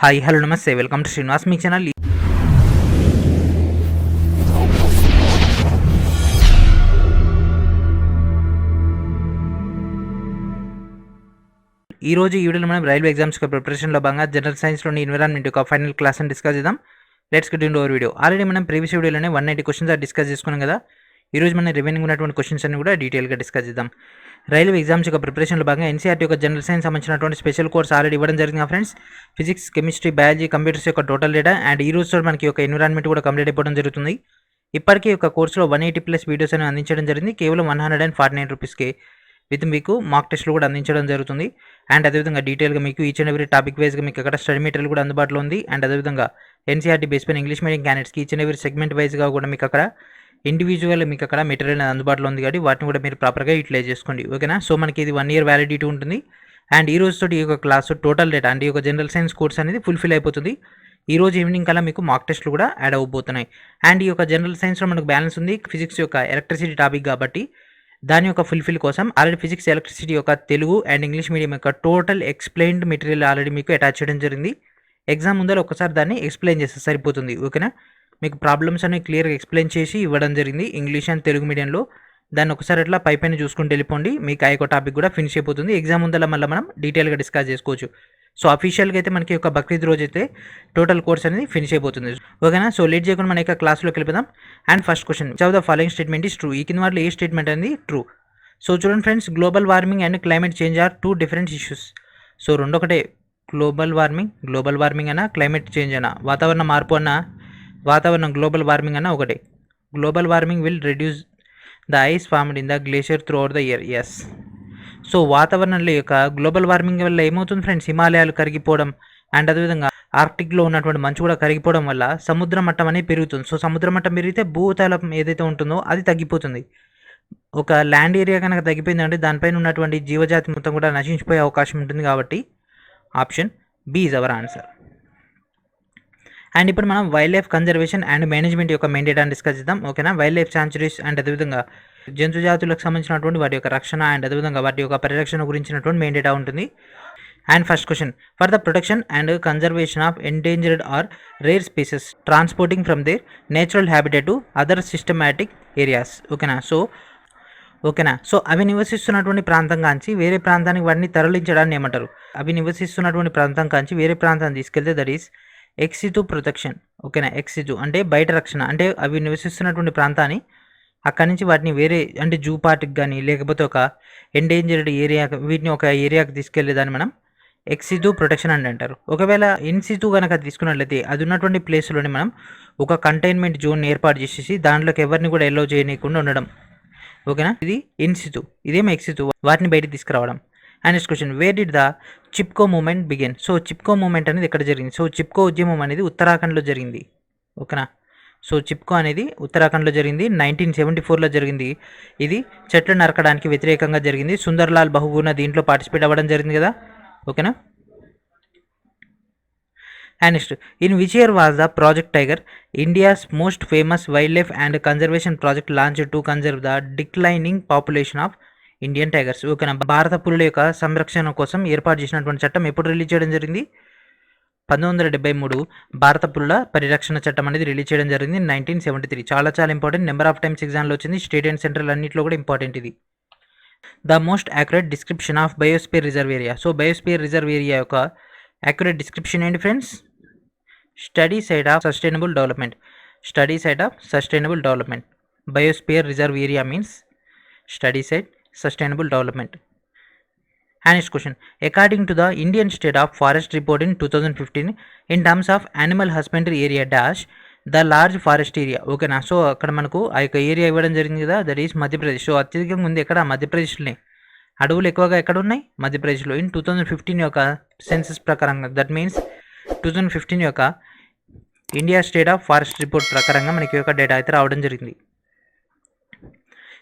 Hi hello నమస్తే welcome to Srinivas me channel. ఈ రోజు ఈ వీడియోలో మనం రైల్వే ఎగ్జామ్స్ ప్రిపరేషన్లో భాగంగా జనరల్ సైన్స్లోని ఎన్విరాన్మెంట్ యొక్క ఫైనల్ క్లాస్ అని డిస్కస్ చేద్దాం. Let's get into hour video. Already మనం ప్రీవియస్ వీడియోలోనే 190 క్వశ్చన్స్ డిస్కస్ చేసుకున్నాం కదా. ఈ రోజు మనం రిమైనింగ్ ఉన్నటువంటి క్వశ్చన్స్ అన్ని కూడా డీటెయిల్గా డిస్కస్ చేద్దాం. రైల్వే ఎగ్జామ్స్ యొక్క ప్రిపరేషన్లో భాగంగా ఎన్సీఆర్టీ యొక్క జనరల్ సైన్స్ సంబంధించినటువంటి స్పెషల్ కోర్స్ ఆల్రెడీ ఇవ్వడం జరిగింది friends. Physics, chemistry, biology, computers యొక్క టోటల్ డేటా అండ్ ఈ రోజు మనకి ఒక ఎన్విరాన్మెంట్ కూడా కంప్లీట్ అయిపోవడం జరుగుతుంది. ఇప్పటికీ ఒక కోర్సులో 180+ వీడియోస్ అని అందించడం జరిగింది కేవలం 149 రూపీస్కి. విత్ మీకు మాక్ టెస్ట్లు కూడా అందించడం జరుగుతుంది. అండ్ అదేవిధంగా డీటెయిల్గా మీకు ఈచ్ అండ్ ఎవ్రీ టాపిక్ వైజ్గా మీకు అక్కడ స్టడీ మెటీరియల్ కూడా అందుబాటులో ఉంది. అండ్ అదేవిధంగా ఎన్సీఆర్టీ బేస్ పైన ఇంగ్లీష్ మీడియం క్యాండిడేట్స్కి ఈచ్ అండ్ ఎవ్రీ సెగ్మెంట్ వైజ్గా కూడా మీకు అక్కడ ఇండివిజువల్ మీకు అక్కడ మెటీరియల్ అందుబాటులో ఉంది కాబట్టి వాటిని కూడా మీరు ప్రాపర్గా యూటిలైజ్ చేసుకోండి. ఓకేనా. సో మనకి ఇది 1 year వ్యాలిడిటీ ఉంటుంది. అండ్ ఈ రోజుతో ఈ యొక్క క్లాసు టోటల్ డేటా అంటే ఈ యొక్క జనరల్ సైన్స్ కోర్స్ అనేది ఫుల్ఫిల్ అయిపోతుంది. ఈ రోజు ఈవినింగ్ కల్లా మీకు మాక్ టెస్ట్లు కూడా యాడ్ అవ్వబోతున్నాయి. అండ్ ఈ యొక్క జనరల్ సైన్స్లో మనకు బ్యాలెన్స్ ఉంది. ఫిజిక్స్ యొక్క ఎలక్ట్రిసిటీ టాపిక్ కాబట్టి దాని యొక్క ఫుల్ఫిల్ కోసం ఆల్రెడీ ఫిజిక్స్, ఎలక్ట్రిసిటీ యొక్క తెలుగు అండ్ ఇంగ్లీష్ మీడియం యొక్క టోటల్ ఎక్స్ప్లెయిన్డ్ మెటీరియల్ ఆల్రెడీ మీకు అటాచ్ చేయడం జరిగింది. ఎగ్జామ్ ముందర ఒకసారి దాన్ని ఎక్స్ప్లెయిన్ చేస్తే సరిపోతుంది. ఓకేనా. మీకు ప్రాబ్లమ్స్ అనేవి క్లియర్గా ఎక్స్ప్లెయిన్ చేసి ఇవ్వడం జరిగింది ఇంగ్లీష్ అండ్ తెలుగు మీడియంలో. దాన్ని ఒకసారి అట్లా పైన చూసుకుంటూ వెళ్ళిపోండి. మీకు ఆ యొక్క టాపిక్ కూడా ఫినిష్ అయిపోతుంది. ఎగ్జామ్ ముందర మళ్ళీ మనం డీటెయిల్గా డిస్కస్ చేసుకోవచ్చు. సో అఫీషియల్గా అయితే మనకి ఒక బక్రీద్ రోజు అయితే టోటల్ కోర్స్ అనేది ఫినిష్ అయిపోతుంది. ఓకేనా. సో లేట్ చేయకుండా మన యొక్క క్లాస్లోకి వెళ్ళిపోదాం. And first question, which of the following statement is true? ఈ కింద వాటిలో ఏ స్టేట్మెంట్ అనేది ట్రూ? సో చూడండి friends, global warming and climate change are 2 different issues. So రెండొకటే, గ్లోబల్ వార్మింగ్ అన్న క్లైమేట్ చేంజ్ అన్న వాతావరణ మార్పు అన్న గ్లోబల్ వార్మింగ్ అన్న ఒకటే. Global warming will reduce the ice formed in the glacier throughout the year. Yes. So వాతావరణంలో యొక్క గ్లోబల్ వార్మింగ్ వల్ల ఏమవుతుంది ఫ్రెండ్స్, హిమాలయాలు కరిగిపోవడం అండ్ అదేవిధంగా ఆర్క్టిక్లో ఉన్నటువంటి మంచు కూడా కరిగిపోవడం వల్ల సముద్ర మట్టం అనేది పెరుగుతుంది. సో సముద్ర మట్టం పెరిగితే భూతలం ఏదైతే ఉంటుందో అది తగ్గిపోతుంది. ఒక ల్యాండ్ ఏరియా కనుక తగ్గిపోయిందంటే దానిపైన ఉన్నటువంటి జీవజాతి మొత్తం కూడా నశించిపోయే అవకాశం ఉంటుంది. కాబట్టి option B is our answer. And ఇప్పుడు మనం wild life conservation and management యొక్క మెయిన్ డేటాను డిస్కస్ చేద్దాం. ఓకేనా. వైల్డ్ లైఫ్ శాంచురీస్ అండ్ అదేవిధంగా జంతు జాతులకు సంబంధించినటువంటి వాటి యొక్క రక్షణ అండ్ అదేవిధంగా వాటి యొక్క పరిరక్షణ గురించినటువంటి మెయిన్ డేటా ఉంటుంది. And first question, for the protection and conservation of endangered or rare species transporting from their natural habitat to other systematic areas. ఓకేనా. సో అవి నివసిస్తున్నటువంటి ప్రాంతం కాంచి వేరే ప్రాంతానికి వాటిని తరలించడాన్ని ఏమంటారు? అవి నివసిస్తున్నటువంటి ప్రాంతం కాంచి వేరే ప్రాంతాన్ని తీసుకెళ్తే దట్ ఈస్ ఎక్సిటు ప్రొటెక్షన్. ఓకేనా. ఎక్సిటు అంటే బయట రక్షణ, అంటే అవి నివసిస్తున్నటువంటి ప్రాంతాన్ని అక్కడి నుంచి వాటిని వేరే అంటే జూ పార్క్కి కానీ లేకపోతే ఒక ఎండేంజర్డ్ ఏరియా వీటిని ఒక ఏరియాకి తీసుకెళ్లేదాన్ని మనం ఎక్సిటు ప్రొటెక్షన్ అని అంటారు. ఒకవేళ ఇన్సిటు కనుక తీసుకున్నట్లయితే అది ఉన్నటువంటి ప్లేస్లోనే మనం ఒక కంటైన్మెంట్ జోన్ ఏర్పాటు చేసేసి దాంట్లోకి ఎవరిని కూడా ఎల్లో చేయనీయకుండా ఉండడం. ఓకేనా. ఇది ఇన్సిటు, ఇదేమో ఎక్సిటు, వాటిని బయటికి తీసుకురావడం. And next question, where did the Chipko movement begin? So Chipko movement అనేది ఎక్కడ జరిగింది? సో చిప్కో ఉద్యమం అనేది ఉత్తరాఖండ్లో జరిగింది. ఓకేనా. సో చిప్కో అనేది ఉత్తరాఖండ్లో జరిగింది. 1974లో జరిగింది. ఇది చెట్లు నరకడానికి వ్యతిరేకంగా జరిగింది. సుందర్లాల్ బహుగుణ దీంట్లో పార్టిసిపేట్ అవ్వడం జరిగింది కదా. ఓకేనా. And next, in which year was the project tiger, India's most famous wild life and conservation project launch to conserve the declining population of Indian tigers? ఓకేనా. భారత పులుల యొక్క సంరక్షణ కోసం ఏర్పాటు చేసినటువంటి చట్టం ఎప్పుడు రిలీజ్ చేయడం జరిగింది? 1973 భారత పులుల పరిరక్షణ చట్టం అనేది రిలీజ్ చేయడం జరిగింది 1973. చాలా ఇంపార్టెంట్. నెంబర్ ఆఫ్ టైమ్స్ ఎగ్జామ్లో వచ్చింది. స్టేట్ అండ్ సెంట్రల్ అన్నింటిలో కూడా ఇంపార్టెంట్ ఇది. The most accurate description of biosphere reserve area. So biosphere reserve area యొక్క యాక్యురేట్ డిస్క్రిప్షన్ ఏంటి friends? Study side of sustainable development. Biosphere reserve area means study side sustainable development. And next question, according to the Indian State of Forest Report in 2015, in terms of animal husbandry area dash the large forest area. ఓకేనా. So అక్కడ మనకు ఆ యొక్క area ఇవ్వడం జరిగింది కదా, that is Madhya Pradesh. So అత్యధికంగా ఉంది ఎక్కడ? మధ్యప్రదేశ్లోనే. అడవులు ఎక్కువగా ఎక్కడ ఉన్నాయి? మధ్యప్రదేశ్లో. ఇన్ 2015 యొక్క సెన్సస్ ప్రకారంగా, దట్ మీన్స్ 2015 యొక్క India state of forest report ప్రకారంగా మనకి యొక్క డేటా అయితే రావడం జరిగింది.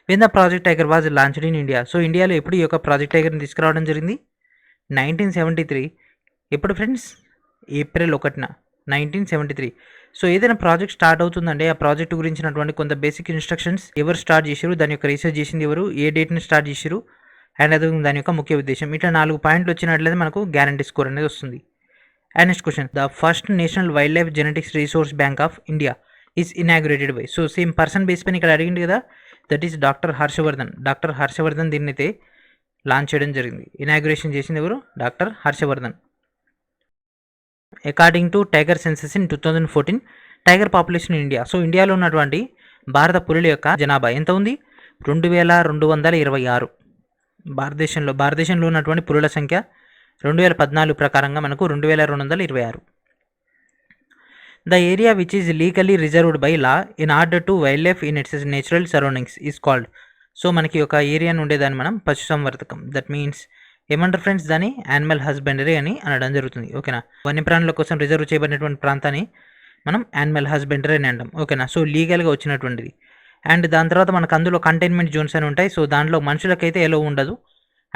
When the project tiger was launched in India. So ఇండియాలో ఎప్పుడు ఈ యొక్క ప్రాజెక్ట్ టైగర్ని తీసుకురావడం జరిగింది? 1973. ఎప్పుడు ఫ్రెండ్స్? ఏప్రిల్ 1, 1973. సో ఏదైనా ప్రాజెక్ట్ స్టార్ట్ అవుతుందంటే ఆ ప్రాజెక్ట్ గురించినటువంటి కొంత బేసిక్ ఇన్స్ట్రక్షన్స్, ఎవరు స్టార్ట్ చేశారు, దాని యొక్క రీసెర్చ్ చేసింది ఎవరు, ఏ డేట్ని స్టార్ట్ చేశారు అండ్ అది దాని యొక్క ముఖ్య ఉద్దేశం, ఇట్లా 4 పాయింట్లు వచ్చినట్లయితే మనకు గ్యారంటీ స్కోర్ అనేది వస్తుంది. And next question, the first national wildlife genetics resource bank of India is inaugurated by. So same person base పైన ఇక్కడ అడిగింది కదా, that is doctor Harshvardhan. Doctor Harshvardhan దీన్ని అయితే లాంచ్ చేయడం జరిగింది. ఇనాగ్రేషన్ చేసింది ఎవరు? Doctor Harshvardhan. According to tiger census in 2014, tiger population in India. So ఇండియాలో ఉన్నటువంటి భారత పులుల యొక్క జనాభా ఎంత ఉంది? 2226. భారతదేశంలో ఉన్నటువంటి పులుల సంఖ్య 2014 ప్రకారంగా మనకు 2226. The area which is legally reserved by law in order to wild life in it's natural surroundings is called. So మనకి ఒక ఏరియాను ఉండేదాన్ని మనం పశుసంవర్ధకం. దట్ మీన్స్ ఏమంటారు ఫ్రెండ్స్, దాన్ని యానిమల్ హస్బెండరీ అని అనడం జరుగుతుంది. ఓకేనా, వన్యప్రాణుల కోసం రిజర్వ్ చేయబడినటువంటి ప్రాంతాన్ని మనం యానిమల్ హస్బెండరీ అని అంటాం. ఓకేనా, సో లీగల్గా వచ్చినటువంటిది. అండ్ దాని తర్వాత మనకు అందులో కంటైన్మెంట్ జోన్స్ అని ఉంటాయి. సో దాంట్లో మనుషులకైతే ఎలో ఉండదు.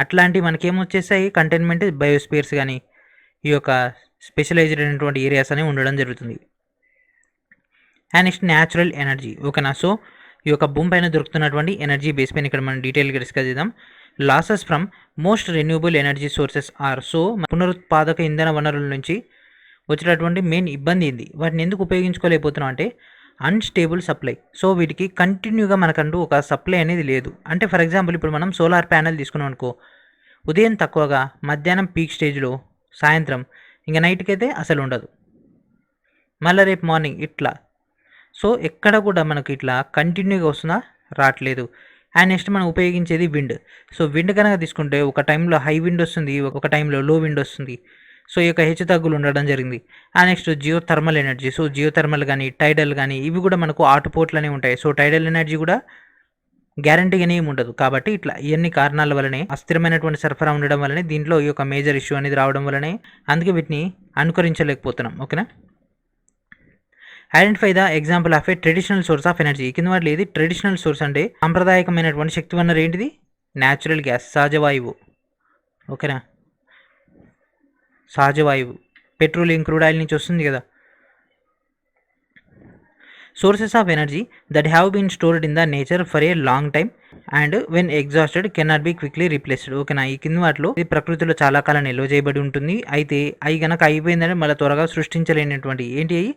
అట్లాంటివి మనకి ఏమొచ్చేస్తాయి, కంటైన్మెంట్ బయోస్పియర్స్ కానీ ఈ యొక్క స్పెషలైజ్డ్ అయినటువంటి ఏరియాస్ అనేవి ఉండడం జరుగుతుంది. And next natural energy. ఓకేనా, సో ఈ యొక్క భూమి పైన దొరుకుతున్నటువంటి ఎనర్జీ బేస్ పైన ఇక్కడ మనం డీటెయిల్గా డిస్కస్ చేద్దాం. Losses from most renewable energy sources are. So పునరుత్పాదక ఇంధన వనరుల నుంచి వచ్చేటటువంటి మెయిన్ ఇబ్బంది ఏంది, వాటిని ఎందుకు ఉపయోగించుకోలేకపోతున్నాం అంటే అన్స్టేబుల్ సప్లై. సో వీటికి కంటిన్యూగా మనకంటూ ఒక సప్లై అనేది లేదు. అంటే ఫర్ ఎగ్జాంపుల్ ఇప్పుడు మనం సోలార్ ప్యానెల్ తీసుకున్నాం అనుకో, ఉదయం తక్కువగా, మధ్యాహ్నం పీక్ స్టేజ్లో, సాయంత్రం ఇంకా నైట్కి అయితే అసలు ఉండదు, మళ్ళీ రేపు మార్నింగ్ ఇట్లా. సో ఎక్కడ కూడా మనకు ఇట్లా కంటిన్యూగా వస్తుందా, రావట్లేదు. అండ్ నెక్స్ట్ మనం ఉపయోగించేది విండ్. సో విండ్ కనుక తీసుకుంటే ఒక టైంలో హై విండ్ వస్తుంది, ఒక టైంలో లో విండ్ వస్తుంది. సో ఈ యొక్క హెచ్చు తగ్గులు ఉండడం జరిగింది. And next geo thermal energy. So geo thermal కానీ టైడల్ కానీ ఇవి కూడా మనకు ఆటుపోట్లనే ఉంటాయి. సో టైడల్ ఎనర్జీ కూడా గ్యారంటీగానే ఏమి ఉండదు. కాబట్టి ఇట్లా ఇవన్నీ కారణాల వల్లనే, అస్థిరమైనటువంటి సరఫరా ఉండడం వల్లనే దీంట్లో ఈ యొక్క మేజర్ ఇష్యూ అనేది రావడం వల్లనే అందుకే వీటిని అనుకరించలేకపోతున్నాం. ఓకేనా, identify the example of A traditional source of energy. కింద వాటిలో ఏది ట్రెడిషనల్ సోర్స్ అంటే సాంప్రదాయకమైనటువంటి శక్తి వనరు ఏంటిది? న్యాచురల్ గ్యాస్, సహజవాయువు. ఓకేనా, సహజవాయువు పెట్రోలియం క్రూడ్ ఆయిల్ నుంచి వస్తుంది కదా. Sources of energy that have been stored in the nature for a long time and when exhausted cannot be quickly replaced. ఓకేనా, ఈ కింద వాటిలో ఇది ప్రకృతిలో చాలా కాలం నిల్వ చేయబడి ఉంటుంది. అయితే అవి కనుక అయిపోయిందంటే మళ్ళీ త్వరగా సృష్టించలేనటువంటి ఏంటి అవి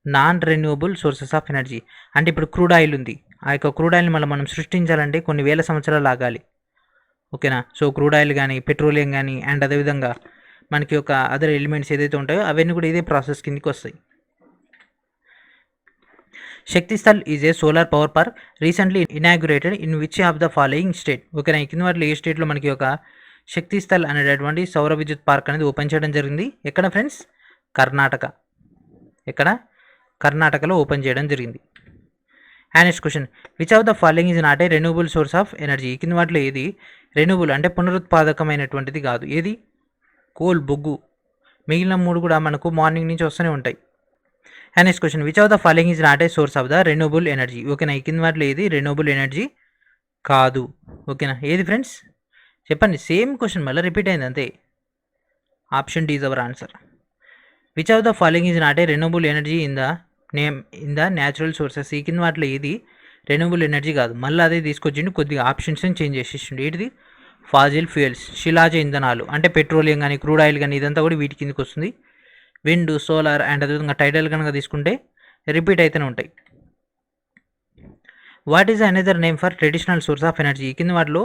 non renewable sources of energy. అంటే ఇప్పుడు క్రూడ్ ఆయిల్ ఉంది, ఆ యొక్క క్రూడ్ ఆయిల్ని మళ్ళీ మనం సృష్టించాలంటే కొన్ని వేల సంవత్సరాలు ఆగాలి. ఓకేనా, సో క్రూడ్ ఆయిల్ కానీ పెట్రోలియం కానీ అండ్ అదేవిధంగా మనకి ఒక అదర్ ఎలిమెంట్స్ ఏదైతే ఉంటాయో అవన్నీ కూడా ఇదే ప్రాసెస్ కిందకి వస్తాయి. Shaktisthal is a solar power park recently inaugurated in which of the following state. ఓకేనా, ఈ కింద వాటిలో ఏ స్టేట్లో మనకి ఒక శక్తిస్థల్ అనేటటువంటి సౌర విద్యుత్ పార్క్ అనేది ఓపెన్ చేయడం జరిగింది. ఎక్కడ ఫ్రెండ్స్? కర్ణాటక. ఎక్కడ? కర్ణాటకలో ఓపెన్ చేయడం జరిగింది. And next question, which of the following is not a renewable source of energy. కింద వాటిలో ఏది రెన్యూబుల్ అంటే పునరుత్పాదకమైనటువంటిది కాదు? ఏది? కోల్, బొగ్గు. మిగిలిన మూడు కూడా మనకు మార్నింగ్ నుంచి వస్తూనే ఉంటాయి. And next question, which of the following is not A source of the renewable energy. ఓకేనా, ఈ కింద వాటిలో ఏది రెన్యూబుల్ ఎనర్జీ కాదు? ఓకేనా, ఏది ఫ్రెండ్స్ చెప్పండి. సేమ్ క్వశ్చన్ మళ్ళీ రిపీట్ అయింది అంతే. Option D is our answer. Which of the following is not a renewable energy in the natural sources. ఈ కింద వాటిలో ఏది రెన్యూబుల్ ఎనర్జీ కాదు? మళ్ళీ అదే తీసుకొచ్చిండు, కొద్దిగా ఆప్షన్స్ని చేంజ్ చేసేసిండు. ఏంటిది? ఫాజిల్ ఫ్యూయల్స్, శిలాజ ఇంధనాలు. అంటే పెట్రోలియం కానీ క్రూడ్ ఆయిల్ కానీ ఇదంతా కూడా వీటి కిందకి వస్తుంది. విండ్, సోలార్ అండ్ అదేవిధంగా టైడల్ కనుక తీసుకుంటే రిపీట్ అయితేనే ఉంటాయి. What is another name for traditional source of energy. కింద వాటిలో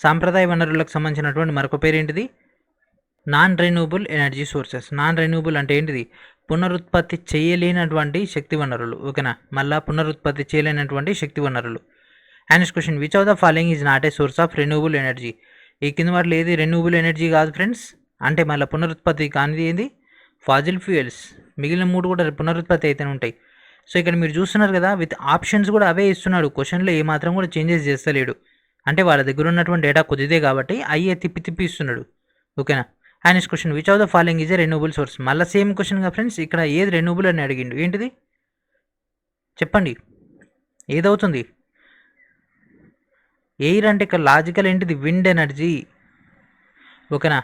సాంప్రదాయ వనరులకు సంబంధించినటువంటి మరొక పేరు ఏంటిది? Non renewable energy sources. Non renewable అంటే ఏంటిది? పునరుత్పత్తి చేయలేనటువంటి శక్తి వనరులు. ఓకేనా, మళ్ళీ పునరుత్పత్తి చేయలేనటువంటి శక్తి వనరులు. And next question, which of the following is not A source of renewable energy. ఈ కింద వాటిలో ఏది రెన్యూబుల్ ఎనర్జీ కాదు ఫ్రెండ్స్? అంటే మళ్ళీ పునరుత్పత్తి కానిది ఏంది? Fossil fuels. మిగిలిన మూడు కూడా పునరుత్పత్తి అయితేనే ఉంటాయి. సో ఇక్కడ మీరు చూస్తున్నారు కదా, విత్ ఆప్షన్స్ కూడా అవే ఇస్తున్నాడు. క్వశ్చన్లో ఏమాత్రం కూడా చేంజెస్ చేస్తలేడు. అంటే వాళ్ళ దగ్గర ఉన్నటువంటి డేటా కొద్దిదే కాబట్టి అయ్యే తిప్పి ఇస్తున్నాడు. ఓకేనా. And next question, which of the following is a renewable source. మళ్ళీ సేమ్ క్వశ్చన్గా ఫ్రెండ్స్, ఇక్కడ ఏది రెన్యూబుల్ అని అడిగిండు. ఏంటిది చెప్పండి, ఏదవుతుంది? ఎయిర్ అంటే ఇక్కడ లాజికల్ ఏంటిది? Wind energy. ఓకేనా,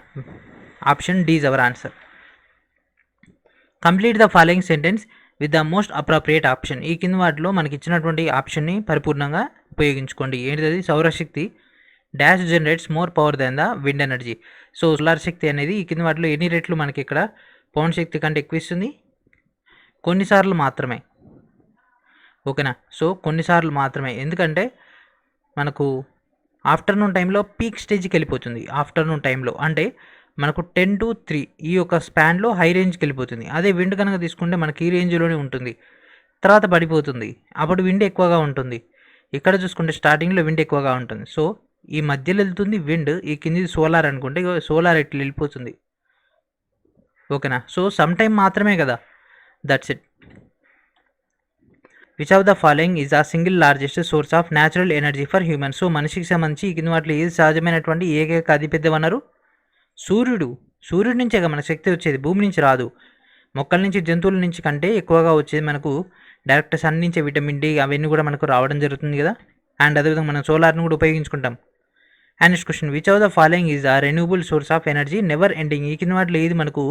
option D is our answer. Complete the following sentence with the most appropriate option. ఈ కింద వాటిలో మనకి ఇచ్చినటువంటి ఆప్షన్ని పరిపూర్ణంగా ఉపయోగించుకోండి. ఏంటిది? సౌరశక్తి dash generates more power than the wind energy. So solar శక్తి అనేది ఈ కింద వాటిలో ఎన్ని రెట్లు మనకి ఇక్కడ పౌన శక్తి కంటే ఎక్కువ ఇస్తుంది కొన్నిసార్లు మాత్రమే. ఓకేనా. సో కొన్నిసార్లు మాత్రమే, ఎందుకంటే మనకు ఆఫ్టర్నూన్ టైంలో పీక్ స్టేజ్కి వెళ్ళిపోతుంది. ఆఫ్టర్నూన్ టైంలో అంటే మనకు 10 to 3 ఈ యొక్క స్పాన్లో హై రేంజ్కి వెళ్ళిపోతుంది. అదే విండ్ కనుక తీసుకుంటే మనకి ఈ రేంజ్లోనే ఉంటుంది, తర్వాత పడిపోతుంది, అప్పుడు విండ్ ఎక్కువగా ఉంటుంది. ఇక్కడ చూసుకుంటే స్టార్టింగ్లో విండ్ ఎక్కువగా ఉంటుంది. సో ఈ మధ్యలో వెళ్తుంది విండ్, ఈ కింది సోలార్ అనుకుంటే సోలార్ ఇట్లా వెళ్ళిపోతుంది. ఓకేనా. సో సమ్ టైం మాత్రమే కదా, that's it. Which of the following is the single largest source of natural energy for human. So మనిషికి సంబంధించి ఈ కింద వాటిలో ఏది సహజమైనటువంటి ఏకైక అతిపెద్ద వనరు? సూర్యుడు. సూర్యుడి నుంచే మన శక్తి వచ్చేది, భూమి నుంచి రాదు. మొక్కల నుంచి, జంతువుల నుంచి కంటే ఎక్కువగా వచ్చేది మనకు డైరెక్ట్ సన్ నుంచే విటమిన్ డి అవన్నీ కూడా మనకు రావడం జరుగుతుంది కదా. అండ్ అదేవిధంగా మనం సోలార్ని కూడా ఉపయోగించుకుంటాం. And next question, which of the following is the renewable source of energy never ending. ఈ కింద వాటిలో ఏది మనకు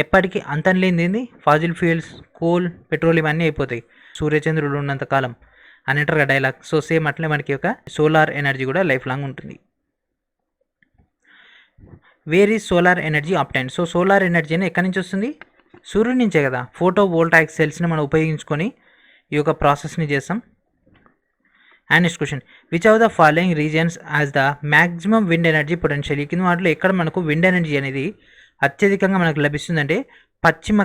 ఎప్పటికీ అంతం లేనిది? ఫాజిల్ ఫ్యూయల్స్, కోల్, పెట్రోల్ ఇవన్నీ అయిపోతాయి సూర్యచంద్రుడు ఉన్నంత కాలం అని అంటారు డైలాగ్. సో సేమ్ అట్లే మనకి ఒక సోలార్ ఎనర్జీ కూడా లైఫ్ లాంగ్ ఉంటుంది. Where is solar energy obtain. So solar ఎనర్జీని ఎక్కడి నుంచి వస్తుంది? సూర్యుడి నుంచే కదా. ఫోటో వోల్టాయిక్ సెల్స్ని మనం ఉపయోగించుకొని ఈ యొక్క ప్రాసెస్ని చేస్తాం. And next question, which of the following reasons as the maximum wind energy potential. ఈ కింద వాటిలో ఎక్కడ మనకు విండ్ ఎనర్జీ అనేది అత్యధికంగా మనకు లభిస్తుందంటే పశ్చిమ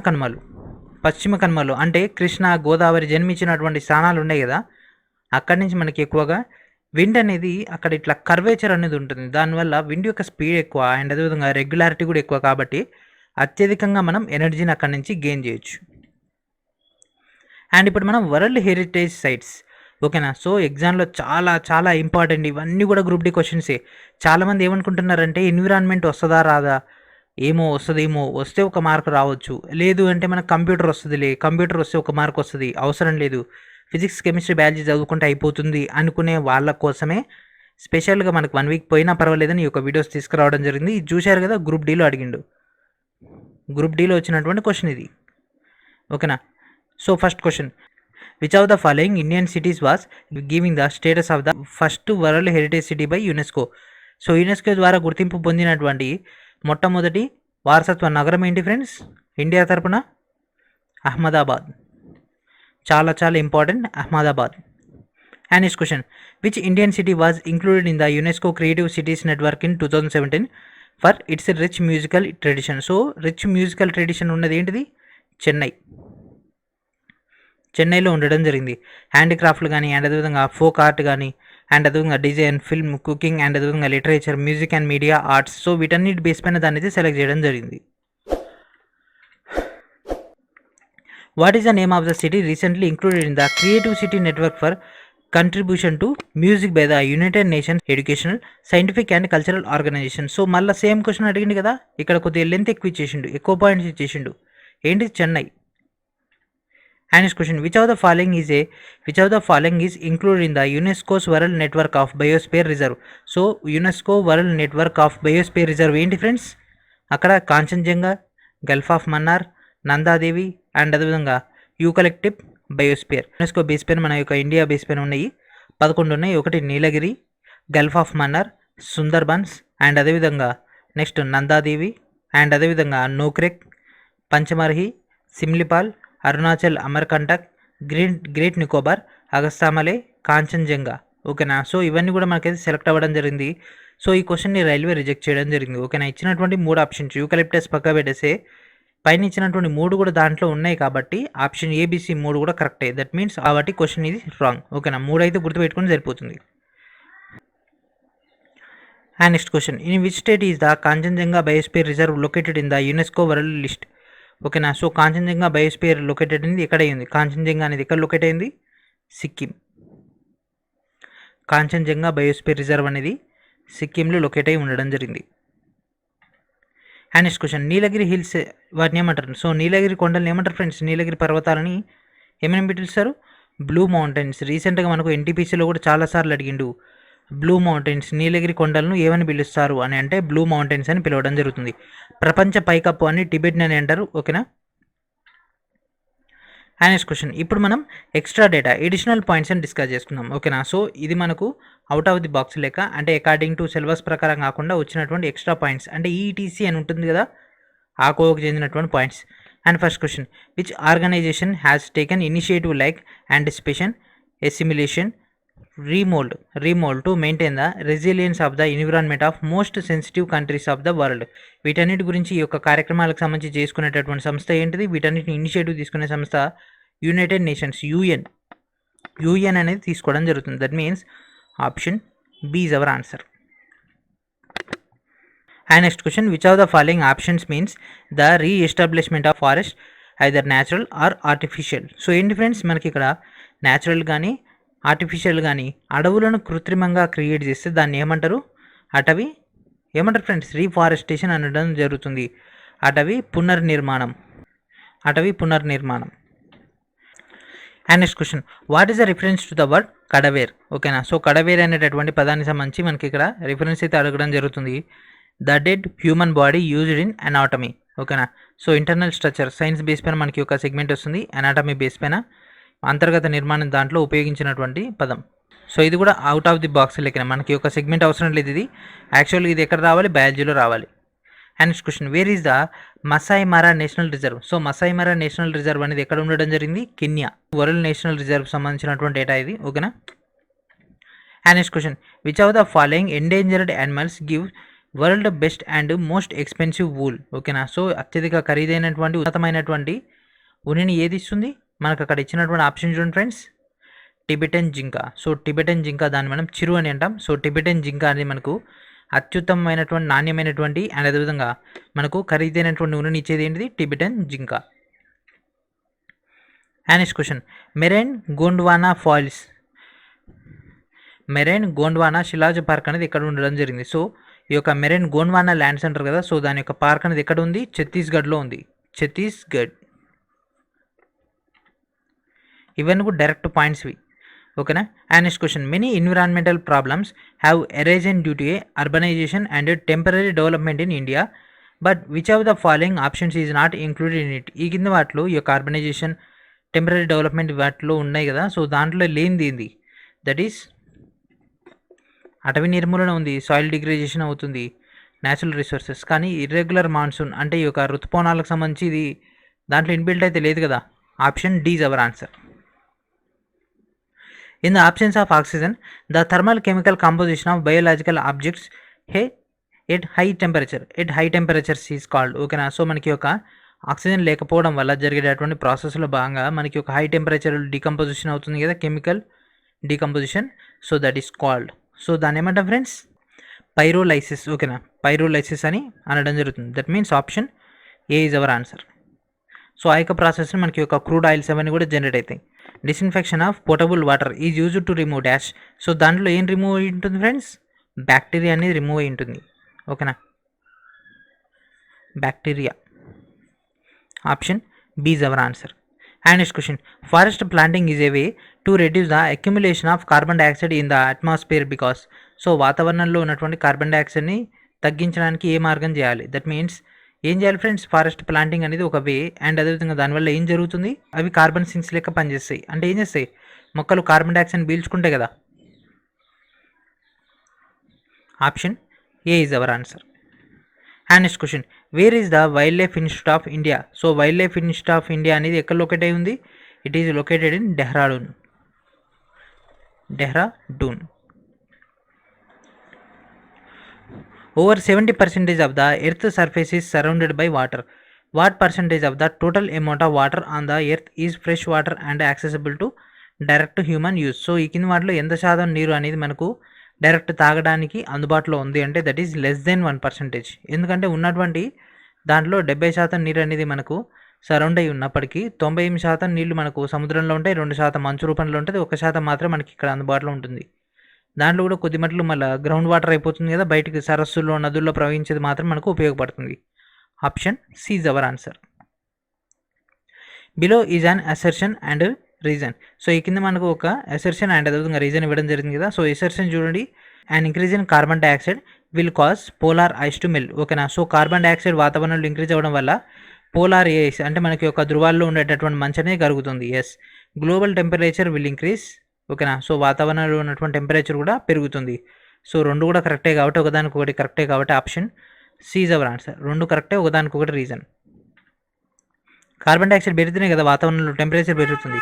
కనుమలు అంటే కృష్ణా, గోదావరి జన్మించినటువంటి స్థానాలు ఉన్నాయి కదా, అక్కడి నుంచి మనకి ఎక్కువగా విండ్ అనేది అక్కడ ఇట్లా కర్వేచర్ అనేది ఉంటుంది. దానివల్ల విండ్ యొక్క స్పీడ్ ఎక్కువ అండ్ అదేవిధంగా రెగ్యులారిటీ కూడా ఎక్కువ, కాబట్టి అత్యధికంగా మనం ఎనర్జీని అక్కడి నుంచి గెయిన్ చేయొచ్చు. అండ్ ఇప్పుడు మనం వరల్డ్ హెరిటేజ్ సైట్స్. ఓకేనా. సో ఎగ్జామ్లో చాలా చాలా ఇంపార్టెంట్, ఇవన్నీ కూడా గ్రూప్ డి క్వశ్చన్సే. చాలామంది ఏమనుకుంటున్నారంటే ఎన్విరాన్మెంట్ వస్తుందా రాదా, వస్తుందేమో, వస్తే ఒక మార్క్ రావచ్చు, లేదు అంటే మనకు కంప్యూటర్ వస్తుందిలే, కంప్యూటర్ వస్తే ఒక మార్క్ వస్తుంది, అవసరం లేదు, ఫిజిక్స్, కెమిస్ట్రీ, బయాలజీ చదువుకుంటే అయిపోతుంది అనుకునే వాళ్ళ కోసమే స్పెషల్గా మనకు 1 వీక్ పోయినా పర్వాలేదని ఈ యొక్క వీడియోస్ తీసుకురావడం జరిగింది. ఇది చూశారు కదా, గ్రూప్ డీలో అడిగిండు, గ్రూప్ డీలో వచ్చినటువంటి క్వశ్చన్ ఇది. ఓకేనా. So first question, which of the following Indian cities was giving the status of the first world heritage city by UNESCO. So UNESCO ద్వారా గుర్తింపు పొందినటువంటి మొట్టమొదటి వారసత్వ నగరం ఏంటి ఫ్రెండ్స్? ఇండియా తరపున అహ్మదాబాద్. చాలా చాలా important, Ahmedabad. And next question, which Indian city was included in the UNESCO creative cities network in 2017 for it's rich musical tradition. So rich musical tradition ఉన్నది ఏంటిది? చెన్నైలో ఉండడం జరిగింది. హ్యాండిక్రాఫ్ట్లు కానీ అండ్ అదేవిధంగా ఫోక్ ఆర్ట్ కానీ అండ్ అదేవిధంగా డిజైన్, ఫిల్మ్, కుకింగ్ అండ్ అదేవిధంగా literature, music and media arts. So వీటన్నిటి బేస్ పైన దాన్ని అయితే సెలెక్ట్ చేయడం జరిగింది. What is the name of the city recently included in the creative city network for contribution to music by the United Nations educational, scientific and cultural organisation. So మళ్ళీ same question అడిగింది కదా, ఇక్కడ కొద్దిగా length ఎక్కువ ఇచ్చేసిండు, ఎక్కువ points ఇచ్చేసిండు. ఏంటి? Chennai. And next question, which of the following is included in the UNESCO's World Network of Biosphere Reserve. So UNESCO World Network of Biosphere Reserve ఏంటి friends? అక్కడ Kanchenjunga, Gulf of Mannar, Nanda Devi and అదేవిధంగా యూకలిప్టివ్ బయోస్పియర్. యునెస్కో బేస్ పైన మన యొక్క India base పైన ఉన్నాయి 11 ఉన్నాయి. ఒకటి Nilgiri, Gulf of Mannar, Sundarbans and అదేవిధంగా నెక్స్ట్ నందాదేవి అండ్ అదేవిధంగా నోక్రెక్, పంచమర్హి, సిమ్లిపాల్, అరుణాచల్ అమర్కంటక్, గ్రేట్ నికోబార్, అగస్తామలే, కాంచన్జంగా. ఓకేనా. సో ఇవన్నీ కూడా మనకైతే సెలెక్ట్ అవ్వడం జరిగింది. సో ఈ క్వశ్చన్ని రైల్వే రిజెక్ట్ చేయడం జరిగింది. ఓకేనా. ఇచ్చినటువంటి 3 ఆప్షన్స్ యూకలిప్టస్ పక్క పెట్టేస్తే పైన ఇచ్చినటువంటి 3 కూడా దాంట్లో ఉన్నాయి కాబట్టి ఆప్షన్ ఏబిసి 3 కూడా కరెక్టే. దట్ మీన్స్ కాబట్టి క్వశ్చన్ ఇది రాంగ్. ఓకేనా. 3 అయితే గుర్తుపెట్టుకుని సరిపోతుంది. And next question, in which state is the Kanchenjunga biosphere reserve located in the UNESCO world list. ఓకేనా. సో కాంచన్జంగా బయోస్పియర్ లొకేటెడ్ అనేది ఎక్కడ అయింది? కాంచన్జంగా అనేది ఎక్కడ లొకేట్ అయింది? సిక్కిం. కాంచన్జంగా బయోస్పియర్ రిజర్వ్ అనేది సిక్కింలో లొకేట్ అయి ఉండడం జరిగింది. And next question, Nilgiri hills వాటిని ఏమంటారు? సో నీలగిరి కొండలను ఏమంటారు ఫ్రెండ్స్? నీలగిరి పర్వతాలని ఏమైనా పిలుస్తారు? Blue mountains. రీసెంట్గా మనకు ఎన్టీపీసీలో కూడా చాలాసార్లు అడిగిండు బ్లూ మౌంటైన్స్, నీలగిరి కొండలను ఏమని పిలుస్తారు అని అంటే బ్లూ మౌంటైన్స్ అని పిలవడం జరుగుతుంది. ప్రపంచ పైకప్పు అని టిబెట్ అని అంటారు. ఓకేనా. అండ్ నెక్స్ట్ క్వశ్చన్, ఇప్పుడు మనం ఎక్స్ట్రా డేటా ఎడిషనల్ పాయింట్స్ అని డిస్కస్ చేసుకుందాం. ఓకేనా. సో ఇది మనకు అవుట్ ఆఫ్ ది బాక్స్ లెక్క, అంటే అకార్డింగ్ టు సిలబస్ ప్రకారం కాకుండా వచ్చినటువంటి ఎక్స్ట్రా పాయింట్స్, అంటే ఈటీసీ అని ఉంటుంది కదా, ఆ కోవకు చెందినటువంటి points. And first question, which organisation has taken initiative like anticipation, assimilation, remold to maintain the resilience of the environment of most sensitive countries of the world. వీటన్నిటి గురించి ఈ యొక్క కార్యక్రమాలకు సంబంధించి చేసుకునేటటువంటి సంస్థ ఏంటిది? వీటన్నిటిని ఇనిషియేటివ్ తీసుకునే సంస్థ యునైటెడ్ నేషన్స్, యుఎన్ అనేది తీసుకోవడం జరుగుతుంది. That means option B is our answer. And next question, which of the following options means the reestablishment of forest either natural or artificial. So ఏంటి ఫ్రెండ్స్, మనకి ఇక్కడ న్యాచురల్ కానీ artificial కానీ అడవులను కృత్రిమంగా క్రియేట్ చేస్తే దాన్ని ఏమంటారు? ఏమంటారు ఫ్రెండ్స్? రీఫారెస్టేషన్ అనడం జరుగుతుంది. అటవీ పునర్నిర్మాణం. And next question, what is the reference to the word cadaver? ఓకేనా. సో కడవేర్ అనేటటువంటి పదానికి సంబంధించి మనకి ఇక్కడ రిఫరెన్స్ అయితే అడగడం జరుగుతుంది. The dead human body used in anatomy. ఓకేనా. So internal structure science base పైన మనకి ఒక సెగ్మెంట్ వస్తుంది. అనాటమీ బేస్ పైన అంతర్గత నిర్మాణం దాంట్లో ఉపయోగించినటువంటి పదం. సో ఇది కూడా అవుట్ ఆఫ్ ది బాక్స్ లెక్కన మనకి ఒక సెగ్మెంట్ అవసరం లేదు. ఇది యాక్చువల్గా ఇది ఎక్కడ రావాలి? బయాలజీలో రావాలి. And next question, where is the Masai Mara national reserve? So Masai Mara national reserve అనేది ఎక్కడ ఉండడం జరిగింది? కెన్యా. వరల్డ్ నేషనల్ రిజర్వ్ సంబంధించినటువంటి డేటా ఇది. ఓకేనా. And next question, which of the following endangered animals give world best and most expensive wool? ఓకేనా. So అత్యధిక ఖరీదైనటువంటి ఉన్నతమైనటువంటి ఉనిని ఏది ఇస్తుంది? మనకు అక్కడ ఇచ్చినటువంటి ఆప్షన్ చూడండి ఫ్రెండ్స్, టిబెటన్ జింక. సో టిబెటన్ జింక దాన్ని మనం చిరు అని అంటాం. సో టిబెటన్ జింక అనేది మనకు అత్యుత్తమమైనటువంటి నాణ్యమైనటువంటి అండ్ అదేవిధంగా మనకు ఖరీదైనటువంటి ఉనిని ఇచ్చేది ఏంటిది? టిబెటన్ జింక. And next question, marine Gondwana శిలాజ్ పార్క్ అనేది ఎక్కడ ఉండడం జరిగింది? సో ఈ యొక్క మెరైన్ గోండ్వానా ల్యాండ్స్ అంటారు కదా, సో దాని యొక్క పార్క్ అనేది ఎక్కడ ఉంది? ఛత్తీస్గఢ్లో ఉంది. ఛత్తీస్గఢ్. ఇవన్నీ కూడా డైరెక్ట్ పాయింట్స్ ఇవి. ఓకేనా. And next question, many environmental problems have arisen due to a urbanisation and temporary development in India, but which of the following options is not included in it? ఈ కింద వాటిలో ఈ యొక్క అర్బనైజేషన్, టెంపరీ డెవలప్మెంట్ వాటిలో ఉన్నాయి కదా, so దాంట్లో లేనిది ఏంది? దట్ ఈస్ అటవీ నిర్మూలన ఉంది, సాయిల్ డిగ్రేడేషన్ అవుతుంది, న్యాచురల్ రిసోర్సెస్. కానీ ఇర్రెగ్యులర్ మాన్సూన్ అంటే ఈ యొక్క ఋతుపవనాలకు సంబంధించి ఇది దాంట్లో ఇన్బిల్ట్ అయితే లేదు కదా. Option D is our answer. In the absence of oxygen, the thermal chemical composition of biological objects at high temperatures is called. ఓకేనా. సో మనకి ఒక ఆక్సిజన్ లేకపోవడం వల్ల జరిగేటటువంటి ప్రాసెస్లో భాగంగా మనకి ఒక హై టెంపరేచర్ డికంపోజిషన్ అవుతుంది కదా, chemical decomposition. So that is called, so దాన్ని ఏమంటాం ఫ్రెండ్స్? పైరోలైసిస్. ఓకేనా. పైరోలైసిస్ అని అనడం జరుగుతుంది. That means option A is our answer. So ఆ యొక్క ప్రాసెస్ని మనకి ఒక క్రూడ్ ఆయిల్స్ అవన్నీ కూడా జనరేట్ అవుతాయి. Disinfection of potable water is used to remove dash. So దాంట్లో ఏం రిమూవ్ అయి ఉంటుంది ఫ్రెండ్స్? బ్యాక్టీరియా అనేది రిమూవ్ అయి ఉంటుంది. ఓకేనా. Bacteria. Option B is our answer. And next question, forest planting is a way to reduce the accumulation of carbon dioxide in the atmosphere because. So వాతావరణంలో ఉన్నటువంటి కార్బన్ డైఆక్సైడ్ని తగ్గించడానికి ఏ మార్గం చేయాలి? దట్ మీన్స్ ఏం చేయాలి ఫ్రెండ్స్? ఫారెస్ట్ ప్లాంటింగ్ అనేది ఒక వే. And అదేవిధంగా దానివల్ల ఏం జరుగుతుంది? అవి కార్బన్ సింక్స్ లెక్క పనిచేస్తాయి. అంటే ఏం చేస్తాయి? మొక్కలు కార్బన్ డైఆక్సైడ్ పీల్చుకుంటాయి కదా. Option A is our answer. And next question, where is the wild life institute of India? So wild life institute of India అనేది ఎక్కడ లొకేట్ అయి ఉంది? It is located in Dehradun. Over 70% of the earth surface is surrounded by water. What percentage of the total amount of water on the earth is fresh water and accessible to direct human use? So ఈ కింద వాటిలో ఎంత శాతం నీరు అనేది మనకు direct తాగడానికి అందుబాటులో ఉంది అంటే దట్ ఈస్ లెస్ దెన్ 1%. ఎందుకంటే ఉన్నటువంటి దాంట్లో 70% నీరు అనేది మనకు సరౌండ్ అయి ఉన్నప్పటికీ 98% నీళ్లు మనకు సముద్రంలో ఉంటాయి, 2% మంచు రూపంలో ఉంటుంది, 1% మాత్రం మనకి ఇక్కడ అందుబాటులో ఉంటుంది. దాంట్లో కూడా కొద్ది మట్లు మళ్ళీ గ్రౌండ్ వాటర్ అయిపోతుంది కదా, బయటికి సరస్సుల్లో నదుల్లో ప్రవహించేది మాత్రం మనకు ఉపయోగపడుతుంది. Option C is our answer. Below is an assertion and reason. So ఈ కింద మనకు ఒక అసెర్షన్ అండ్ అదేవిధంగా రీజన్ ఇవ్వడం జరిగింది కదా. సో అసెర్షన్ చూడండి, and increase in carbon dioxide will cause polar ice to melt. ఓకేనా. సో కార్బన్ డైఆక్సైడ్ వాతావరణంలో ఇంక్రీజ్ అవ్వడం వల్ల పోలార్ ఐస్ అంటే మనకి ఒక ధృవాల్లో ఉండేటటువంటి మంచు అనేది కరుగుతుంది. Yes. Global temperature will increase. ఓకేనా. సో వాతావరణంలో ఉన్నటువంటి టెంపరేచర్ కూడా పెరుగుతుంది. సో రెండు కూడా కరెక్టే కాబట్టి ఒకదానికొకటి కరెక్టే కాబట్టి option C is our answer. రెండు కరెక్టే, ఒకదానికొకటి రీజన్. కార్బన్ డైఆక్సైడ్ పెరుగుతూనే కదా వాతావరణంలో టెంపరేచర్ పెరుగుతుంది.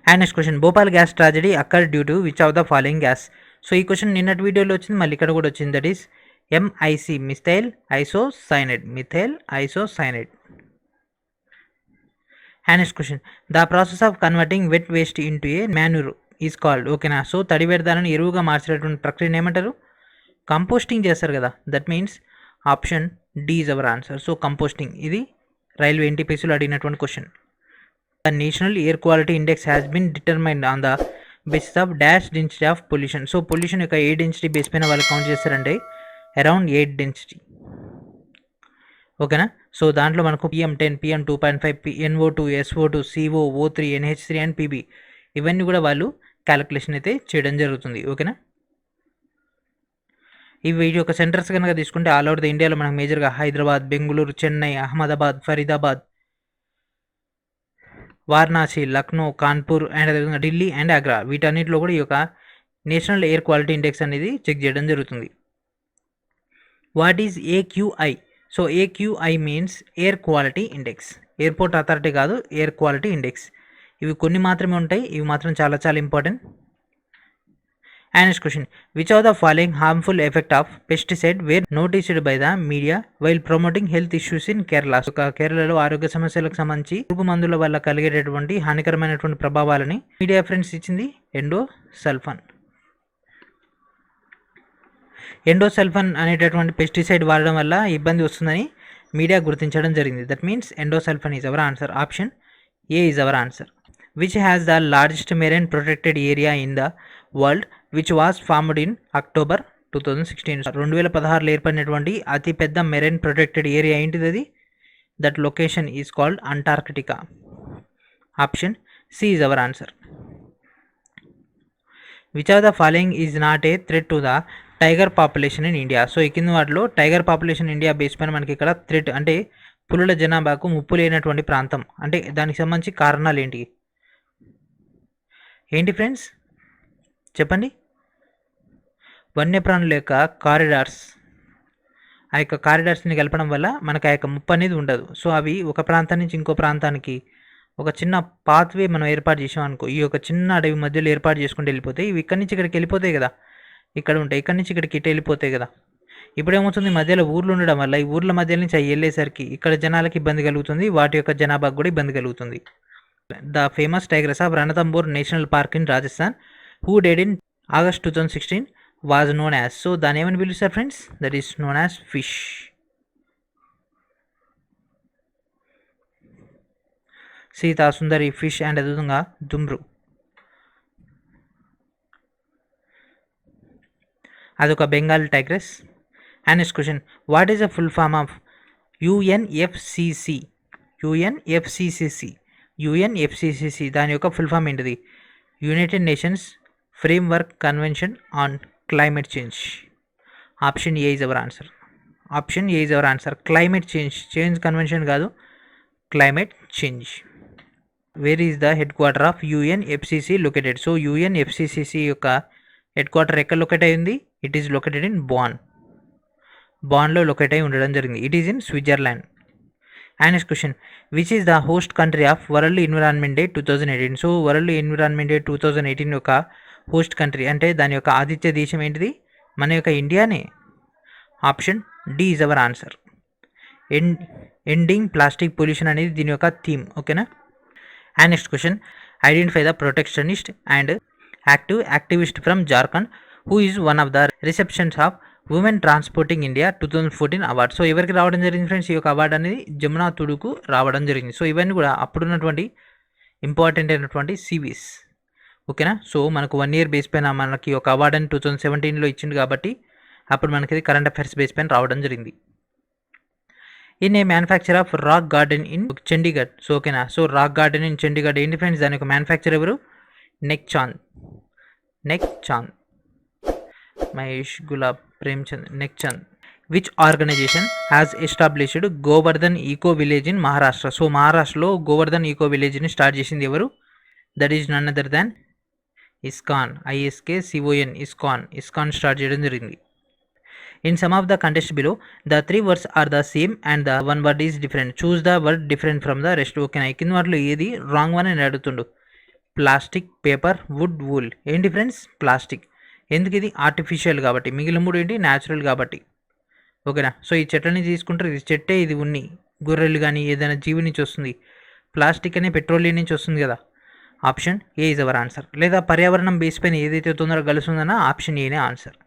And next question, Bhopal gas tragedy occur due to which of the following gas. So ఈ క్వశ్చన్ నిన్నటి వీడియోలో వచ్చింది, మళ్ళీ ఇక్కడ కూడా వచ్చింది. That is MIC, methyl isocyanide. Methyl isocyanide. And next question, the process of converting wet waste into a manure is called. ఓకేనా. So తడి వ్యర్థాలను ఎరువుగా మార్చేటటువంటి ప్రక్రియను ఏమంటారు? కంపోస్టింగ్ చేస్తారు కదా. That means option D is our answer. So composting. ఇది రైల్వే NTPCలో అడిగినటువంటి question. The national air quality index has been determined on the basis of dash density of pollution. So pollution యొక్క ఏ డెన్సిటీ బేస్ పైన వాళ్ళు count చేస్తారంటే around 8 density. ఓకేనా. So దాంట్లో మనకు PM10, PM2.5, NO2, SO2, CO, O3, NH3 and PB ఇవన్నీ కూడా వాళ్ళు క్యాలిక్యులేషన్ అయితే చేయడం జరుగుతుంది. ఓకేనా. ఈ వీటి యొక్క సెంటర్స్ కనుక తీసుకుంటే ఆల్ ఓవర్ ద ఇండియాలో మనకు మేజర్గా హైదరాబాద్, బెంగళూరు, చెన్నై, అహ్మదాబాద్, ఫరీదాబాద్, వారణాసి, లక్నో, కాన్పూర్ అండ్ అదేవిధంగా ఢిల్లీ అండ్ ఆగ్రా వీటన్నిటిలో కూడా ఈ యొక్క నేషనల్ ఎయిర్ క్వాలిటీ ఇండెక్స్ అనేది చెక్ చేయడం జరుగుతుంది. What is AQI? So AQI means air quality index. Airport authority కాదు, ఎయిర్ క్వాలిటీ ఇండెక్స్. ఇవి కొన్ని మాత్రమే ఉంటాయి, ఇవి మాత్రం చాలా చాలా important. And next question, which of the following harmful effect of pesticide were noticed by the media while promoting health issues in Kerala. కేరళలో ఆరోగ్య సమస్యలకు సంబంధించి పురుగు మందుల వల్ల కలిగేటటువంటి హానికరమైనటువంటి ప్రభావాలని మీడియా ఫ్రెండ్స్ ఇచ్చింది ఎండోసల్ఫాన్. ఎండోసల్ఫాన్ అనేటటువంటి పెస్టిసైడ్ వాడడం వల్ల ఇబ్బంది వస్తుందని మీడియా గుర్తించడం జరిగింది. That means endosulfan is our answer. Option A is our answer. Which has the largest marine protected area in the world which was formed in October 2016. 2016లో ఏర్పడినటువంటి అతిపెద్ద మెరైన్ ప్రొటెక్టెడ్ ఏరియా ఏంటిది? అది that location is called Antarctica. Option C is our answer. Which of the following is not a threat to the tiger population in India. So ఈ కింద వాటిలో tiger population India base పైన మనకి ఇక్కడ threat అంటే పులుల జనాభాకు ముప్పు లేనటువంటి ప్రాంతం అంటే దానికి సంబంధించి కారణాలు ఏంటి ఫ్రెండ్స్ చెప్పండి. వన్యప్రాణుల యొక్క కారిడార్స్, ఆ యొక్క కారిడార్స్ని కలపడం వల్ల మనకు ఆ యొక్క ముప్పు అనేది ఉండదు. సో అవి ఒక ప్రాంతం నుంచి ఇంకో ప్రాంతానికి ఒక చిన్న పాత్వే మనం ఏర్పాటు చేసాం అనుకో, ఈ యొక్క చిన్న అడవి మధ్యలో ఏర్పాటు చేసుకుంటూ వెళ్ళిపోతాయి. ఇవి ఇక్కడి నుంచి ఇక్కడికి వెళ్ళిపోతాయి కదా, ఇక్కడ ఉంటాయి, ఇక్కడి నుంచి ఇక్కడికి ఇటు వెళ్ళిపోతాయి కదా. ఇప్పుడు ఏమవుతుంది, మధ్యలో ఊర్లు ఉండడం వల్ల ఈ ఊర్ల మధ్య నుంచి అవి వెళ్ళేసరికి ఇక్కడ జనాలకి ఇబ్బంది కలుగుతుంది, వాటి యొక్క జనాభాకు కూడా ఇబ్బంది కలుగుతుంది. The famous tigers of Ranthambore national park in Rajasthan who dead in August 2016 was known as. So దాని ఏమని పిలుస్తారు friends? That is known as fish. Sita, Sundari, fish and అదేవిధంగా దుమ్రు. అదొక Bengal tigress. And next question, what is the full form of UNFCCC? UNFCCC దాని యొక్క ఫుల్ ఫామ్ ఏంటిది? United nations framework convention on climate change. Option A is our answer. Climate change convention కాదు, climate change. Where is the head quarter of UNFCCC located? So UNFCCC యొక్క head quarter ఎక్కడ locate అయింది? It is located in బాన్లో locate అయి ఉండడం జరిగింది. It is in Switzerland. And next question, which is the host country of world environment day 2018? So world environment day 2018 యొక్క host country అంటే దాని యొక్క ఆతిథ్య దేశం ఏంటిది? మన యొక్క ఇండియానే. Option D is our answer. Ending plastic pollution అనేది దీని యొక్క థీమ్. ఓకేనా. And next question, identify the protectionist and activist from Jharkhand who is one of the receptions of women transporting India 2014 award. So ఎవరికి రావడం జరిగింది ఫ్రెండ్స్? ఈ యొక్క award అనేది జమునా తుడుకు రావడం జరిగింది. సో ఇవన్నీ కూడా అప్పుడున్నటువంటి ఇంపార్టెంట్ అయినటువంటి సివీస్. ఓకేనా. సో మనకు 1 year బేస్ పైన మనకి ఒక అవార్డు అని 2017లో ఇచ్చింది కాబట్టి అప్పుడు మనకి ఇది కరెంట్ అఫైర్స్ బేస్ పైన రావడం జరిగింది. In a manufacture of rock garden in Chandigarh. So ఓకేనా. So rock garden in Chandigarh ఏంటి ఫ్రెండ్స్? దాని యొక్క మ్యానుఫ్యాక్చర్ ఎవరు? Nek Chand. Mahesh Gulab Premchand Nekchand. Which organisation has established Govardhan eco village in Maharashtra? So మహారాష్ట్రలో గోవర్ధన్ ఈకో విలేజ్ని స్టార్ట్ చేసింది ఎవరు? That is none other than ISKCON. ISKCON ISKCON start చేయడం జరిగింది. In some of the contests below, the three words are the same and the one word is different. Choose the word different from the rest. ఓకేనా, ఈ కింద వాటిలో ఏది wrong one అని అడుగుతుండు. Plastic, paper, wood, wool. ఏం difference? Plastic. ఎందుకు? ఇది ఆర్టిఫిషియల్ కాబట్టి. మిగిలిన మూడు ఏంటి? న్యాచురల్ కాబట్టి. ఓకేనా. సో ఈ చెట్లని తీసుకుంటారు, ఇది చెట్టే, ఇది ఉన్ని, గొర్రెలు కానీ ఏదైనా జీవి నుంచి వస్తుంది. ప్లాస్టిక్ అనే పెట్రోలియం నుంచి వస్తుంది కదా. Option A is our answer. లేదా పర్యావరణం బేస్ పైన ఏదైతే తొందరగా కలుస్తుందన్న ఆప్షన్ ఏనే answer.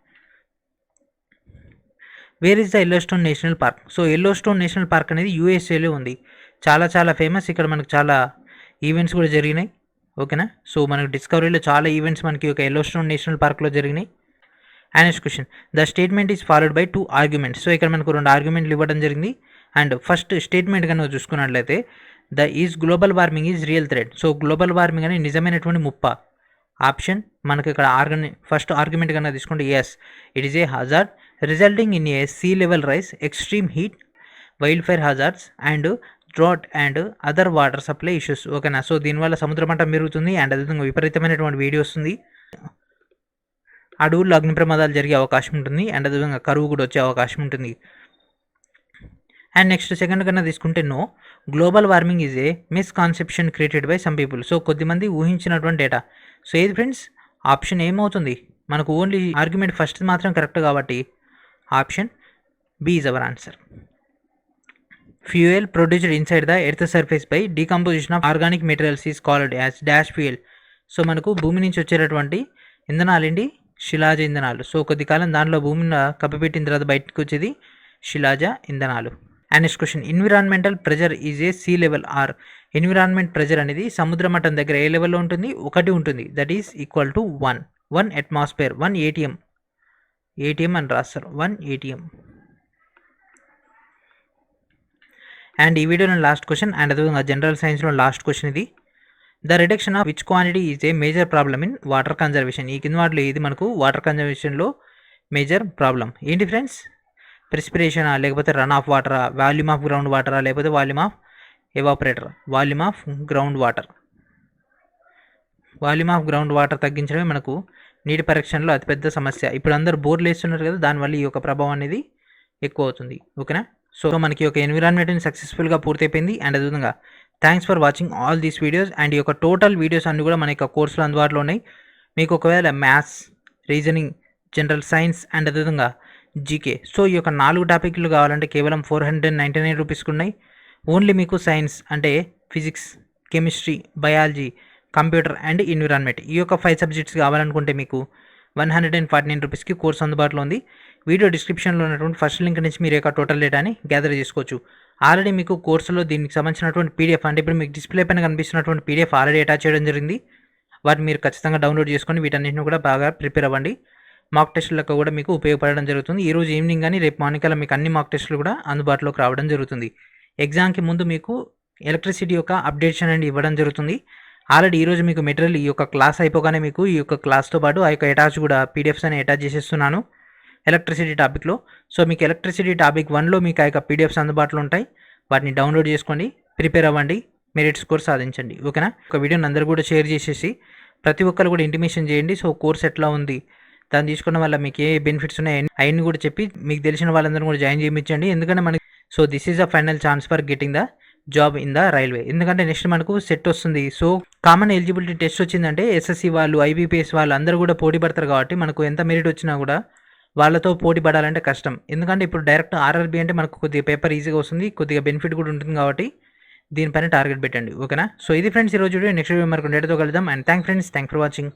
Where is the Yellowstone national park? So Yellowstone national park అనేది యూఎస్ఏలో ఉంది. చాలా చాలా ఫేమస్. ఇక్కడ మనకు చాలా ఈవెంట్స్ కూడా జరిగినాయి. ఓకేనా. సో మనకు డిస్కవరీలో చాలా ఈవెంట్స్ మనకి ఒక ఎల్లోస్టోన్ నేషనల్ పార్క్లో జరిగినాయి. And next question, the statement is followed by 2 arguments. So ఇక్కడ మనకు 2 ఆర్గ్యుమెంట్లు ఇవ్వడం జరిగింది. అండ్ ఫస్ట్ స్టేట్మెంట్ కనుక చూసుకున్నట్లయితే the is global warming is real threat. So global warming అనేది నిజమైనటువంటి ముప్ప. ఆప్షన్ మనకు ఇక్కడ ఫస్ట్ ఆర్గ్యుమెంట్ కనుక తీసుకుంటే yes, it is a hazard resulting in a sea level rise, extreme heat, wild fire hazards and drought and other water supply issues. ఓకేనా. So దీనివల్ల సముద్ర మట్టం పెరుగుతుంది అండ్ అదేవిధంగా విపరీతమైనటువంటి వేడి వస్తుంది, అడవుల్లో అగ్ని ప్రమాదాలు జరిగే అవకాశం ఉంటుంది అండ్ అదేవిధంగా కరువు కూడా వచ్చే అవకాశం ఉంటుంది. అండ్ నెక్స్ట్ సెకండ్ కన్నా తీసుకుంటే no, global warming is a misconception created by some people. So కొద్దిమంది ఊహించినటువంటి డేటా. సో ఏది ఫ్రెండ్స్? ఆప్షన్ ఏమవుతుంది? మనకు ఓన్లీ ఆర్గ్యుమెంట్ ఫస్ట్ మాత్రం కరెక్ట్ కాబట్టి option B is our answer. Fuel produced inside the earth surface by decomposition of organic materials is called as dash fuel. So మనకు భూమి నుంచి వచ్చేటటువంటి ఇంధనాలు ఏంటి? శిలాజ ఇంధనాలు. సో కొద్ది కాలం దానిలో భూమిని కప్పిపెట్టిన తర్వాత బయటకు వచ్చేది శిలాజ ఇంధనాలు. And next question, environmental pressure is a sea level or. Environment pressure అనేది సముద్ర మట్టం దగ్గర ఏ లెవెల్లో ఉంటుంది? 1 ఉంటుంది. That is equal to 1 atmosphere, 1 ATM. ATM అని రాస్తారు, 1 ATM. అండ్ ఈ వీడియోలో లాస్ట్ క్వశ్చన్ అండ్ అదేవిధంగా జనరల్ సైన్స్లో లాస్ట్ క్వశ్చన్ ఇది. The reduction of which quantity is a major problem in water conservation. ఈ కింద వాటిలో ఇది మనకు వాటర్ కన్జర్వేషన్లో మేజర్ ప్రాబ్లం ఏంటి ఫ్రెండ్స్? ప్రెసిపిరేషనా, లేకపోతే రన్ ఆఫ్ వాటరా, వాల్యూమ్ ఆఫ్ గ్రౌండ్ వాటరా, లేకపోతే volume of evaporator? Volume of ground water. Volume of ground water తగ్గించడమే మనకు నీటి పరీక్షణలో అతిపెద్ద సమస్య. ఇప్పుడు అందరూ బోర్లు వేస్తున్నారు కదా, దానివల్ల ఈ యొక్క ప్రభావం అనేది ఎక్కువ అవుతుంది. ఓకేనా. సో మనకి ఒక ఎన్విరాన్మెంట్ని సక్సెస్ఫుల్గా పూర్తయిపోయింది. అండ్ అదేవిధంగా thanks for watching all these videos. And ఈ యొక్క టోటల్ వీడియోస్ అన్నీ కూడా మన యొక్క కోర్సులో అందుబాటులో ఉన్నాయి. మీకు ఒకవేళ maths, reasoning, general science and అదేవిధంగా జీకే, సో ఈ యొక్క 4 టాపిక్లు కావాలంటే కేవలం 499 రూపీస్కి ఉన్నాయి. ఓన్లీ మీకు సైన్స్ అంటే physics, chemistry, biology, computer and environment, ఈ యొక్క 5 సబ్జెక్ట్స్ కావాలనుకుంటే మీకు 149 రూపీస్కి కోర్స్ అందుబాటులో ఉంది. వీడియో డిస్క్రిప్షన్లో ఉన్నటువంటి ఫస్ట్ లింక్ నుంచి మీరు యొక్క టోటల్ డేటాని గ్యాదర్ చేసుకోవచ్చు. ఆల్రెడీ మీకు కోర్సులో దీనికి సంబంధించినటువంటి పీడిఎఫ్, అంటే ఇప్పుడు మీకు డిస్ప్లే పైన కనిపిస్తున్నటువంటి పీడిఎఫ్ ఆల్రెడీ అటాచ్ చేయడం జరిగింది. వాటిని మీరు ఖచ్చితంగా డౌన్లోడ్ చేసుకొని వీటన్నిటిని కూడా బాగా ప్రిపేర్ అవ్వండి. మాక్ టెస్టులకు కూడా మీకు ఉపయోగపడడం జరుగుతుంది. ఈరోజు ఈవినింగ్ కానీ రేపు మార్నింగ్ కల్లా మీకు అన్ని మాక్ టెస్టులు కూడా అందుబాటులోకి రావడం జరుగుతుంది. ఎగ్జామ్కి ముందు మీకు ఎలక్ట్రిసిటీ యొక్క అప్డేషన్ అనేది ఇవ్వడం జరుగుతుంది. ఆల్రెడీ ఈరోజు మీకు మెటీరియల్ ఈ యొక్క క్లాస్ అయిపోగానే మీకు ఈ యొక్క క్లాస్తో పాటు ఆ యొక్క అటాచ్ కూడా పీడిఎఫ్స్ అని అటాచ్ చేసేస్తున్నాను ఎలక్ట్రిసిటీ టాపిక్లో. సో మీకు ఎలక్ట్రిసిటీ టాపిక్ 1లో మీకు ఆ యొక్క పీడిఎఫ్స్ అందుబాటులో ఉంటాయి. వాటిని డౌన్లోడ్ చేసుకోండి, ప్రిపేర్ అవ్వండి, మెరిట్ స్కోర్ సాధించండి. ఓకేనా. ఒక వీడియోని అందరూ కూడా షేర్ చేసేసి ప్రతి ఒక్కరు కూడా ఇంటిమేషన్ చేయండి. సో కోర్స్ ఎట్లా ఉంది, దాన్ని తీసుకోవడం వల్ల మీకు ఏ బెనిఫిట్స్ ఉన్నాయి అవన్నీ కూడా చెప్పి మీకు తెలిసిన వాళ్ళందరూ కూడా జాయిన్ చేయించండి. ఎందుకంటే మనకి so this is a final chance for getting the job in the railway. ఎందుకంటే నెక్స్ట్ మనకు సెట్ వస్తుంది. సో కామన్ ఎలిజిబిలిటీ టెస్ట్ వచ్చిందంటే ఎస్ఎస్సి వాళ్ళు, ఐబీపీఎస్ వాళ్ళు అందరూ కూడా పోటీ పడతారు. కాబట్టి మనకు ఎంత మెరిట్ వచ్చినా కూడా వాళ్ళతో పోటీ పడాలంటే కష్టం. ఎందుకంటే ఇప్పుడు డైరెక్ట్ ఆర్ఆర్బీ అంటే మనకు కొద్దిగా పేపర్ ఈజీగా వస్తుంది, కొద్దిగా బెనిఫిట్ కూడా ఉంటుంది. కాబట్టి దీనిపైన టార్గెట్ పెట్టండి. ఓకేనా. సో ఇది ఫ్రెండ్స్ ఈరోజు వీడియో. నెక్స్ట్ వీడియో మనకు డేటాతో కలుద్దాం. And thank for watching.